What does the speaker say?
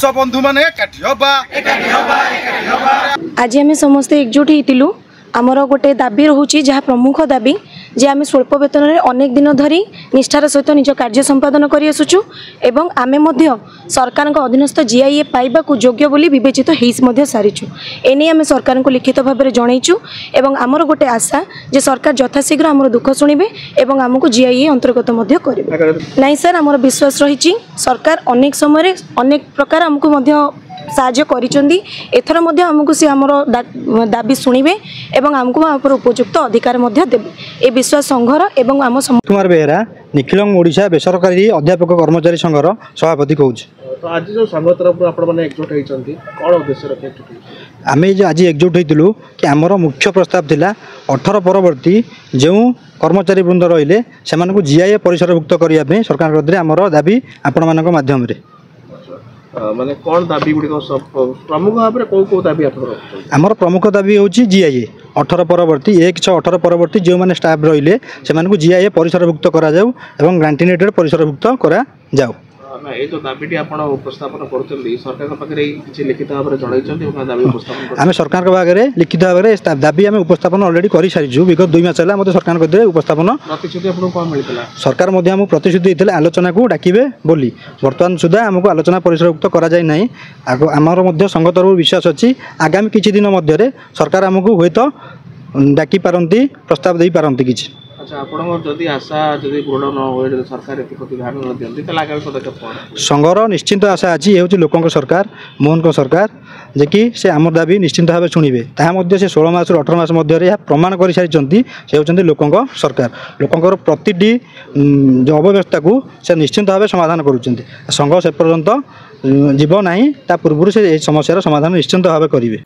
आस बंधु माने आज आम समस्ते एकजुट होइतिलु आमर गोटे दाबी रोचे जहाँ प्रमुख दाबी जे आम स्वल्प वेतन में अनेक दिन धरी निष्ठार सहित निज कार्य संपादन कर आसुचु एवं आमे मध्य सरकार अधीनस्थ जीआईए पाइबा योग्य बोली विवेचित हो सारीचु एने आम सरकार को लिखित भाव में जनईचु एवं आमर गोटे आशा जे सरकार यथाशीघ्र आमर दुख शुणिबे एवं आमको जीआईए अंतर्गत करेंगे नाई सर आमर विश्वास रही सरकार अनेक समय अनेक प्रकार आमको साहाय्य करिसेंदी एथर मध्य हमकु से हमर दाबी सुनिबे एवं हमकु पर उपयुक्त अधिकार मध्य देबे ए विश्वास संघर एवं आम कुमार बेहेरा निखिलंग ओडिशा बेसरकारी अध्यापक कर्मचारी संघर सभापति कहूछ। तो आज जो संघ तरफ आपण माने एकजुट होइचंती कोन उद्देश्य रखे एकजुट आमे जे आज एकजुट होइतिलु कि हमर मुख्य प्रस्ताव थिला 18 परवर्ती जो कर्मचारी वृंद रहिले सेमानकु जीआईए परिसरभुक्त करिया पे सरकार गदरे हमर दाबी आपण मानक माध्यम रे माने कौन दाबी गुडी को सब प्रमुख भाव में को दाबी आमर प्रमुख दाबी होची जीआईए 18 परवर्ती 1/18 परवर्ती जो माने स्टाफ रहिले सेमानकु जीआईए परिसरभुक्त करा जाऊ एवं ग्रांटिनेटेड परिसरभुक्त करा जाऊ ना ए जो दाबीटी आपण उपस्थापन करतली सरकार के पाखरे किछि लिखित भाव में जणाइछन्ती ओका दाबी उपस्थापन आमे सरकार के बागरे लिखित भाव में दाबी आमे उपस्थापन ऑलरेडी करि सारिजु विगत 2 मास होला मते सरकार को दे उपस्थापन प्रतिश्रुति आपण को मिलतला सरकार मध्य हम प्रतिश्रुति देथिले आलोचना को डाकिबे बोली वर्तमान सुधा हमको आलोचना परिसरभुक्त करा जाय नाही आमर मध्य संघ तरफ विश्वास अछि आगामी किछि दिन मध्य रे सरकार हमको होयतो डाकी पारंती प्रस्ताव देई पारंती किछि। अच्छा आपण जदि आशा जदि पूर्ण न होय जदि सरकार एति प्रति ध्यान न दियंती त आगामी पदक्षेप कोन संघर निश्चिंत आशा अछि हेउची लोकंक सरकार मोहन सरकार जे कि से आमर दाबी निश्चिंत भाव सुनिबे ताहा मध्य से 16 मास 18 मास मध्य रे प्रमाण करि सारिचंती से होचंती लोकंक सरकार लोकंकर प्रतिटी जो अव्यवस्था को से निश्चिंत भाव समाधान करूचंती संघ से पर्यंत जीव नाही ता पूर्व से समस्यार समाधान निश्चिंत भाव करिवे।